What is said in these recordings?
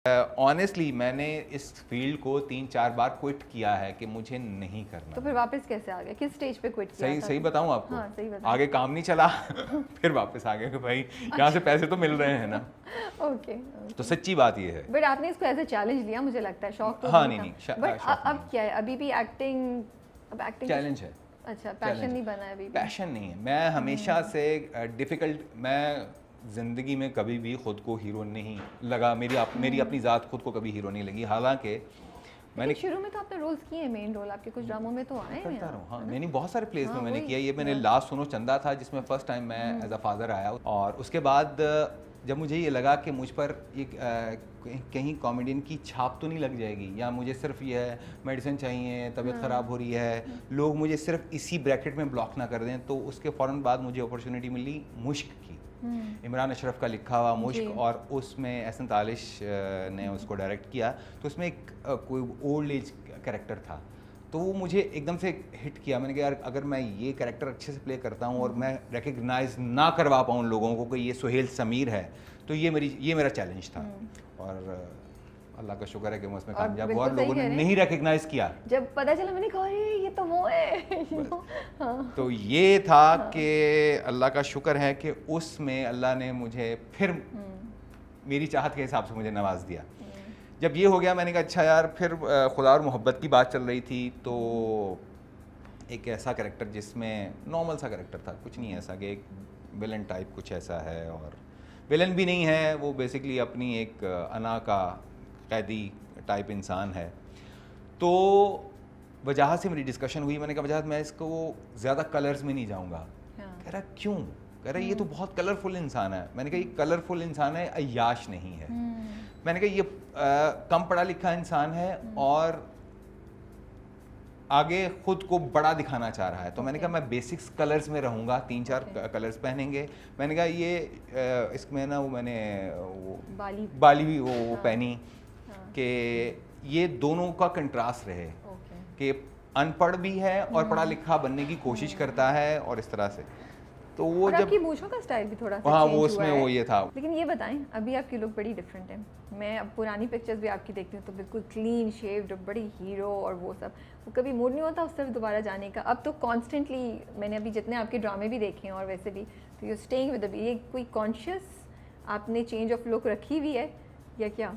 Honestly मैंने इस field को 3-4 बार क्विट किया है कि मुझे नहीं करना। तो फिर वापस कैसे आ गए? किस स्टेज पे क्विट किया सही था? सही बताऊं आपको? हाँ, सही बताओ। आगे काम नहीं चला फिर वापस आ गए कि भाई यहाँ से पैसे तो मिल रहे हैं ना। ओके। तो सच्ची बात ये है। बट आपने इसको एज ए चैलेंज लिया, मुझे लगता है। शौक तो हाँ, नहीं नहीं, था। बट अब क्या है? अभी भी एक्टिंग, अब एक्टिंग चैलेंज है। अच्छा, पैशन नहीं बना है अभी भी? पैशन नहीं है। मैं हमेशा से डिफ़िकल्ट, मैं ज़िंदगी में कभी भी ख़ुद को हीरो नहीं लगा, मेरी अपनी ज़ात खुद को कभी हीरो नहीं लगी। हालांकि मैंने शुरू में तो आपने रोल्स किए हैं, मेन रोल आपके कुछ ड्रामों में तो आए हैं। करता रहा हूँ, हाँ, मैंने बहुत सारे प्लेस में मैंने किया। ये मैंने हाँ। लास्ट सुनो चंदा था जिसमें फ़र्स्ट टाइम मैं एज अ फादर आया, और उसके बाद जब मुझे ये लगा कि मुझ पर एक कहीं कॉमेडियन की छाप तो नहीं लग जाएगी, या मुझे सिर्फ ये है मेडिसिन चाहिए, तबीयत ख़राब हो रही है, लोग मुझे सिर्फ इसी ब्रैकेट में ब्लॉक ना कर दें, तो उसके फ़ौरन बाद मुझे अपॉर्चुनिटी मिली मुश्क की। इमरान अशरफ का लिखा हुआ मुश्क, और उसमें एहसन तालिश ने उसको डायरेक्ट किया। तो उसमें एक कोई ओल्ड एज कैरेक्टर था, तो वो मुझे एकदम से हिट किया। मैंने कहा यार अगर मैं ये कैरेक्टर अच्छे से प्ले करता हूँ और मैं रिकग्नाइज ना करवा पाऊँ लोगों को कि ये सुहेल समीर है, तो ये मेरा चैलेंज था। और अल्लाह का शुक्र है कि मैं उसमें कामयाब हुआ और लोगों ने नहीं रिकग्नाइज किया। जब पता चला मैंने कहा ये तो वो है। हाँ। तो ये था कि अल्लाह का शुक्र है कि उसमें अल्लाह ने मुझे फिर मेरी चाहत के हिसाब से मुझे नवाज दिया। जब ये हो गया मैंने कहा अच्छा यार, फिर खुदा और मोहब्बत की बात चल रही थी, तो एक ऐसा कैरेक्टर जिसमें नॉर्मल सा कैरेक्टर था, कुछ नहीं ऐसा कि एक विलन टाइप कुछ ऐसा है, और विलन भी नहीं है वो, बेसिकली अपनी एक अना का कैदी टाइप इंसान है। तो वजह से मेरी डिस्कशन हुई, मैंने कहा वजह मैं इसको ज़्यादा कलर्स में नहीं जाऊँगा। कह रहा क्यों? कह रहा ये तो बहुत कलरफुल इंसान है। मैंने कहा ये कलरफुल इंसान है, अय्याश नहीं है। मैंने कहा ये कम पढ़ा लिखा इंसान है और आगे खुद को बड़ा दिखाना चाह रहा है। तो मैंने कहा मैं बेसिक्स कलर्स में रहूँगा, 3-4 कलर्स पहनेंगे। मैंने कहा ये इसमें ना वो मैंने वो बाली भी वो पहनी कि ये दोनों का कंट्रास्ट रहे, कि अनपढ़ भी है और पढ़ा लिखा बनने की कोशिश करता है, और इस तरह से। तो वो और जब आपकी मूंछों का स्टाइल भी थोड़ा सा हाँ, चेंज वो हुआ उसमें है। वो ये था। लेकिन ये बताएं, अभी आपकी लुक बड़ी डिफरेंट है। मैं अब पुरानी पिक्चर्स भी आपकी देखती हूँ तो बिल्कुल क्लीन शेव्ड, बड़ी हीरो और वो सब। वो कभी मूड नहीं होता उस तरफ दोबारा जाने का? अब तो कॉन्स्टेंटली मैंने अभी जितने आपके ड्रामे भी देखे हैं और वैसे भी, तो यू स्टेइंग विद ये कोई कॉन्शियस आपने चेंज ऑफ लुक रखी हुई है या क्या?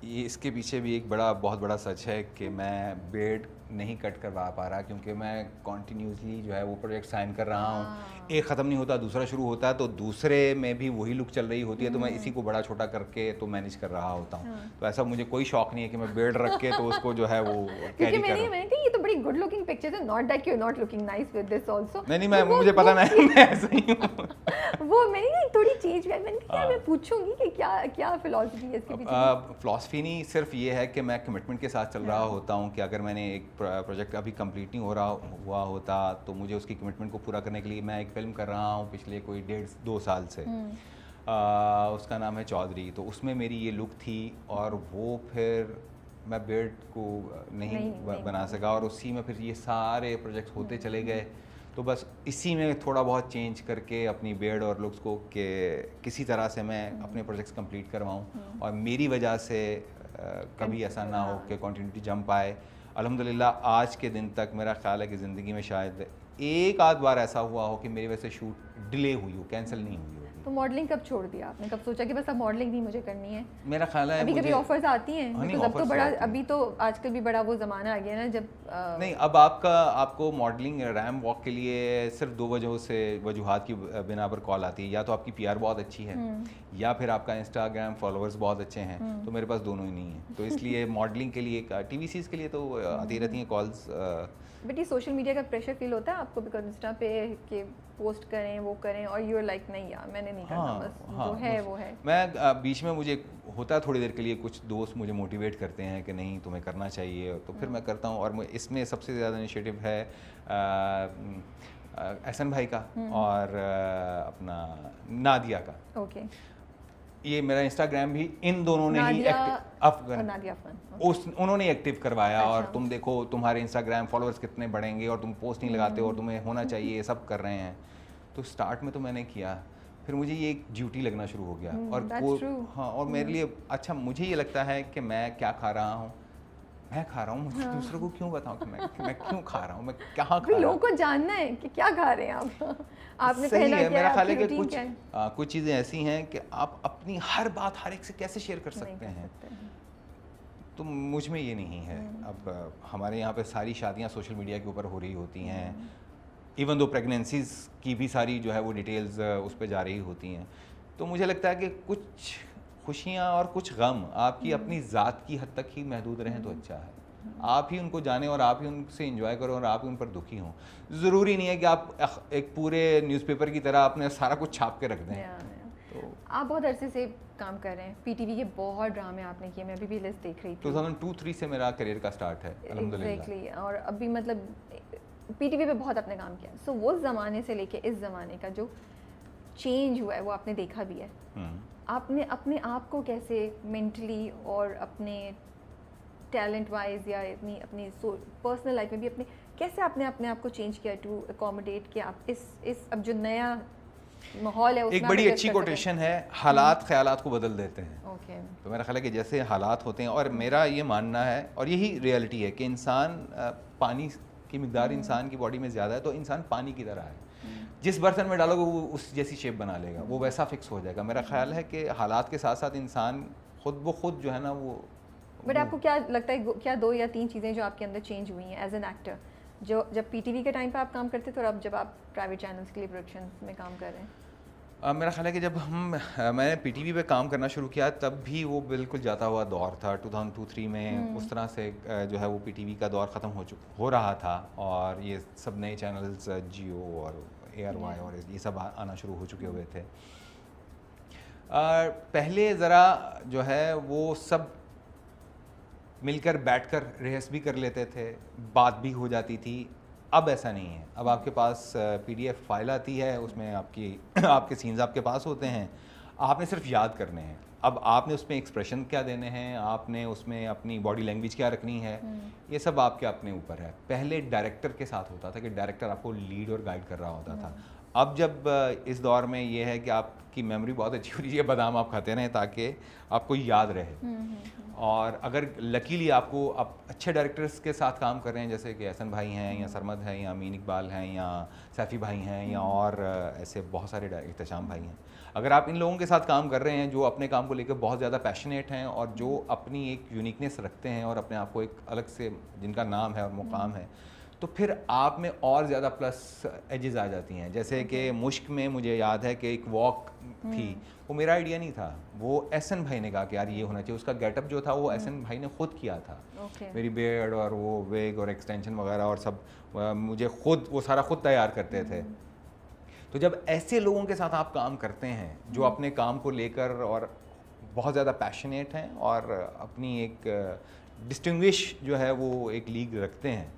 ये इसके पीछे भी एक बहुत बड़ा सच है कि मैं बियर्ड नहीं कट करवा पा रहा, क्योंकि मैं कॉन्टीन्यूसली जो है वो प्रोजेक्ट साइन कर रहा हूँ। एक ख़त्म नहीं होता, दूसरा शुरू होता है, तो दूसरे में भी वही लुक चल रही होती है, तो मैं इसी को बड़ा छोटा करके तो मैनेज कर रहा होता हूँ। तो ऐसा मुझे कोई शौक नहीं है कि मैं बियर्ड रख के तो उसको जो है वो कैरी करूँ। मैंने कहा ये तो बड़ी गुड लुकिंग पिक्चर्स है, not that you are not looking nice with this also. नहीं, मुझे पता नहीं, मैं ऐसा ही हूँ। वो मैंने थोड़ी चेंज किया। मैंने कहा मैं पूछूंगी कि क्या फिलॉसफी है इसके पीछे। फिलॉसफी नहीं, सिर्फ ये है कि मैं कमिटमेंट के साथ चल रहा होता हूँ कि अगर मैंने एक प्रोजेक्ट अभी कंप्लीट नहीं हुआ होता तो मुझे उसकी कमिटमेंट को पूरा करने के लिए, मैं एक फिल्म कर रहा हूँ पिछले कोई 1.5-2 साल से, उसका नाम है चौधरी। तो उसमें मेरी ये लुक थी और वो फिर मैं बियर्ड को नहीं बना सका, और उसी में फिर ये सारे प्रोजेक्ट्स होते चले गए। तो बस इसी में थोड़ा बहुत चेंज करके अपनी बियर्ड और लुक्स को कि किसी तरह से मैं अपने प्रोजेक्ट्स कंप्लीट करवाऊँ और मेरी वजह से कभी ऐसा ना हो कि कंटिन्यूटी जंप आए। अल्हम्दुलिल्लाह आज के दिन तक मेरा ख्याल है कि ज़िंदगी में शायद एक आध बार ऐसा हुआ हो कि मेरी वजह से शूट डिले हुई हो, कैंसिल नहीं हुई हो। तो मॉडलिंग कब छोड़ दिया आपने? कब सोचा कि बस अब मॉडलिंग नहीं मुझे करनी है? मेरा ख्याल है अभी कभी ऑफर्स आती हैं, तो अब तो बड़ा, अभी तो आजकल भी बड़ा वो ज़माना आ गया ना जब नहीं, अब आपको मॉडलिंग रैम वॉक के लिए सिर्फ 2 वजूहात की बिना पर कॉल आती है। या तो आपकी पीआर बहुत अच्छी है, या फिर आपका इंस्टाग्राम फॉलोअर्स बहुत अच्छे हैं। तो मेरे पास दोनों ही नहीं है, तो इसलिए मॉडलिंग के लिए, टीवीसीज के लिए तो आती रहती हैं कॉल्स। बट ये सोशल मीडिया का प्रेशर फील होता है आपको? बिकॉज इंस्टा पे कि पोस्ट करें वो करें और यू आर लाइक नहीं यार मैंने नहीं करना, बस जो है वो है। मैं बीच में मुझे होता है थोड़ी देर के लिए, कुछ दोस्त मुझे मोटिवेट करते हैं कि नहीं तुम्हें करना चाहिए, तो फिर मैं करता हूँ। और इसमें सबसे ज़्यादा इनिशिएटिव है एहसन भाई का और अपना नादिया का। ओके, ये मेरा इंस्टाग्राम भी इन दोनों ने ही उन्होंने एक्टिव करवाया। अच्छा। और तुम देखो तुम्हारे इंस्टाग्राम फॉलोअर्स कितने बढ़ेंगे और तुम पोस्ट नहीं लगाते और तुम्हें होना चाहिए, ये सब कर रहे हैं। तो स्टार्ट में तो मैंने किया, फिर मुझे ये एक ड्यूटी लगना शुरू हो गया। और that's true. हाँ, और मेरे लिए अच्छा मुझे ये लगता है कि मैं क्या खा रहा हूँ, मैं खा रहा हूँ, मुझे दूसरों को क्यों बताऊँ कि मैं क्यों खा रहा हूँ, मैं कहाँ खा रहा हूँ। लोगों को जानना है कि क्या खा रहे हैं आप। आपने सही पहना है, क्या मेरा है, ख्याल है आपकी कि रूटीन क्या है? कुछ चीज़ें ऐसी हैं कि आप अपनी हर बात हर एक से कैसे शेयर कर नहीं सकते कर हैं, सकते हैं। तो मुझ में ये नहीं है। अब हमारे यहाँ पे सारी शादियाँ सोशल मीडिया के ऊपर हो रही होती हैं, इवन दो प्रेगनेंसीज की भी सारी जो है वो डिटेल्स उस पर जा रही होती हैं। तो मुझे लगता है कि कुछ खुशियाँ और कुछ गम आपकी अपनी ज़ात की हद तक ही महदूद रहें तो अच्छा है। आप ही उनको जानें और आप ही उनसे एंजॉय करो और आप ही उन पर दुखी हों। ज़रूरी नहीं है कि आप एक पूरे न्यूज़पेपर की तरह अपने सारा कुछ छाप के रख दें। तो आप बहुत अरसे से काम कर रहे हैं, पीटीवी के बहुत ड्रामे आपने किए, मैं अभी भी लिस्ट देख रही थी। 2002-03 से मेरा करियर का स्टार्ट है अल्हम्दुलिल्लाह। एग्जैक्टली, और अभी मतलब पीटीवी पे बहुत आपने काम किया। सो वो ज़माने से लेके इस ज़माने का जो चेंज हुआ है वो आपने देखा भी है। आपने अपने आप को कैसे मेंटली और अपने टैलेंट वाइज या अपनी अपनी पर्सनल लाइफ में भी अपने कैसे आपने अपने आप को चेंज किया टू अकोमोडेट कि आप इस अब जो नया माहौल है उसमें एक आप बड़ी adjust अच्छी कर सकें? कोटेशन है, हालात ख्यालात को बदल देते हैं। ओके। तो मेरा ख्याल है कि जैसे हालात होते हैं, और मेरा ये मानना है और यही रियलिटी है कि इंसान पानी की मिकदार इंसान की बॉडी में ज़्यादा है, तो इंसान पानी की तरह है। जिस बर्तन में डालोगे वो उस जैसी शेप बना लेगा, वो वैसा फिक्स हो जाएगा। मेरा ख्याल है कि हालात के साथ साथ इंसान खुद ब खुद जो है ना वो। बट आपको क्या लगता है, क्या 2 या 3 चीज़ें जो आपके अंदर चेंज हुई हैं एज एन एक्टर, जो जब पीटीवी के टाइम पे आप काम करते थे और अब जब आप प्राइवेट चैनल्स के लिए प्रोडक्शन में काम कर रहे हैं? मेरा ख्याल है कि जब मैंने पीटीवी पे काम करना शुरू किया तब भी वो बिल्कुल जाता हुआ दौर था। 2002-03 में उस तरह से जो है वो पीटीवी का दौर ख़त्म हो रहा था, और ये सब नए चैनल्स जियो और ARY और ये सब आना शुरू हो चुके हुए थे। पहले ज़रा जो है वो सब मिलकर बैठकर रिहर्स भी कर लेते थे, बात भी हो जाती थी। अब ऐसा नहीं है। अब आपके पास PDF फाइल आती है, उसमें आपके सीन्स आपके पास होते हैं, आपने सिर्फ याद करने हैं। अब आपने उसमें एक्सप्रेशन क्या देने हैं, आपने उसमें अपनी बॉडी लैंग्वेज क्या रखनी है, ये सब आपके अपने ऊपर है। पहले डायरेक्टर के साथ होता था कि डायरेक्टर आपको लीड और गाइड कर रहा होता था। अब जब इस दौर में ये है कि आपकी मेमोरी बहुत अच्छी हो रही है, बादाम आप खाते रहें ताकि आपको याद रहे। और अगर लकीली आपको आप अच्छे डायरेक्टर्स के साथ काम कर रहे हैं, जैसे कि एहसन भाई हैं या सरमद हैं या अमीन इकबाल हैं या सैफ़ी भाई हैं या और ऐसे बहुत सारे एहतशाम भाई हैं, अगर आप इन लोगों के साथ काम कर रहे हैं जो अपने काम को लेकर बहुत ज़्यादा पैशनेट हैं और जो अपनी एक यूनिकनेस रखते हैं और अपने आप को एक अलग से जिनका नाम है और मुकाम है, तो फिर आप में और ज़्यादा प्लस एजेस आ जाती हैं। जैसे कि मुश्क में मुझे याद है कि एक वॉक थी, वो मेरा आइडिया नहीं था, वो एहसन भाई ने कहा कि यार ये होना चाहिए। उसका गेटअप जो था वो एहसन भाई ने खुद किया था। मेरी बियर्ड और वो वेग और एक्सटेंशन वगैरह और सब मुझे खुद वो सारा खुद तैयार करते थे। तो जब ऐसे लोगों के साथ आप काम करते हैं जो अपने काम को लेकर और बहुत ज़्यादा पैशनेट हैं और अपनी एक डिस्टिंग्विश जो है वो एक लीग रखते हैं,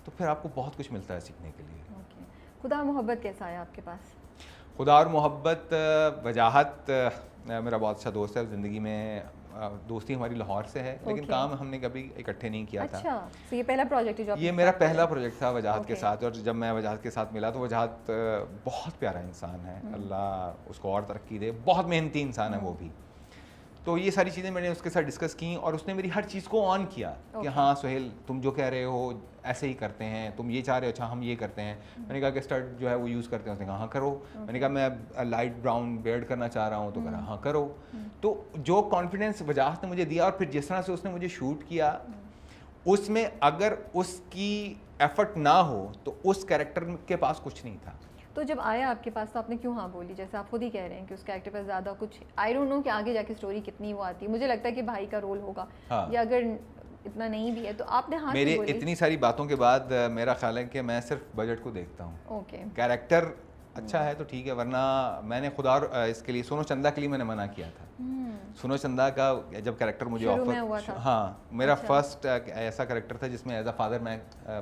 तो फिर आपको बहुत कुछ मिलता है सीखने के लिए। खुदा मोहब्बत कैसा आया आपके पास? खुदा और मोहब्बत वजाहत मेरा बहुत अच्छा दोस्त है। ज़िंदगी में दोस्ती हमारी लाहौर से है, लेकिन काम हमने कभी इकट्ठे नहीं किया था। अच्छा, तो ये पहला प्रोजेक्ट है जो ये मेरा पहला प्रोजेक्ट था वजाहत के साथ। और जब मैं वजाहत के साथ मिला तो वजाहत बहुत प्यारा इंसान है, अल्लाह उसको और तरक्की दे, बहुत मेहनती इंसान है वो भी। तो ये सारी चीज़ें मैंने उसके साथ डिस्कस की और उसने मेरी हर चीज़ को ऑन किया कि हाँ सुहेल तुम जो कह रहे हो ऐसे ही करते हैं, तुम ये चाह रहे हो, अच्छा हम ये करते हैं। मैंने कहा कि स्टड जो है वो यूज़ करते हैं, उसने कहा हाँ करो। मैंने कहा मैं लाइट ब्राउन बियर्ड करना चाह रहा हूँ, तो कहा हाँ करो। तो जो कॉन्फिडेंस वजाहत ने मुझे दिया और फिर जिस तरह से उसने मुझे शूट किया, उसमें अगर उसकी एफर्ट ना हो तो उस कैरेक्टर के पास कुछ नहीं था। तो जब आया आपके पास तो आपने क्यों हाँ बोली? जैसे आप खुद ही कह रहे हैं कि उस कैरेक्टर पर ज़्यादा कुछ आई डोंट नो कि आगे जाके स्टोरी कितनी वो आती है। मुझे लगता है कि भाई का रोल होगा या अगर इतना नहीं भी है तो आपने हाँ मेरे इतनी सारी बातों के बाद मेरा ख्याल है कि मैं सिर्फ बजट को देखता हूँ। कैरेक्टर अच्छा है तो ठीक है, वरना मैंने खुदा इसके लिए सोनो चंदा के लिए मैंने मना किया था। सोनो चंदा का जब कैरेक्टर मुझे ऑफर, हाँ मेरा फर्स्ट ऐसा कैरेक्टर था जिसमें एज अ फादर मैं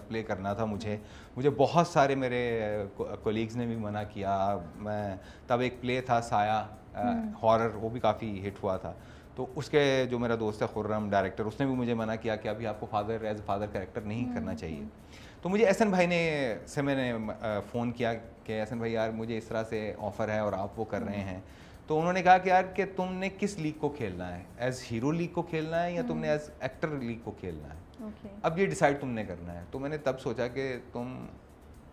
प्ले करना था। मुझे बहुत सारे मेरे कोलीग्स ने भी मना किया। मैं तब एक प्ले था साया हॉरर, वो भी काफ़ी हिट हुआ था। तो उसके जो मेरा दोस्त है खुर्रम डायरेक्टर, उसने भी मुझे मना किया कि अभी आपको फादर एज फादर कैरेक्टर नहीं करना चाहिए। तो मुझे एहसन भाई से मैंने फ़ोन किया कि एहसन भाई यार मुझे इस तरह से ऑफ़र है और आप वो कर रहे हैं। तो उन्होंने कहा कि यार कि तुमने किस लीग को खेलना है, एज हीरो लीग को खेलना है या तुमने एज एक्टर लीग को खेलना है, अब ये डिसाइड तुमने करना है। तो मैंने तब सोचा कि तुम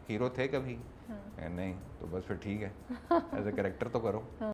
हीरो थे कभी? नहीं, तो बस फिर ठीक है, एज ए कैरेक्टर तो करो।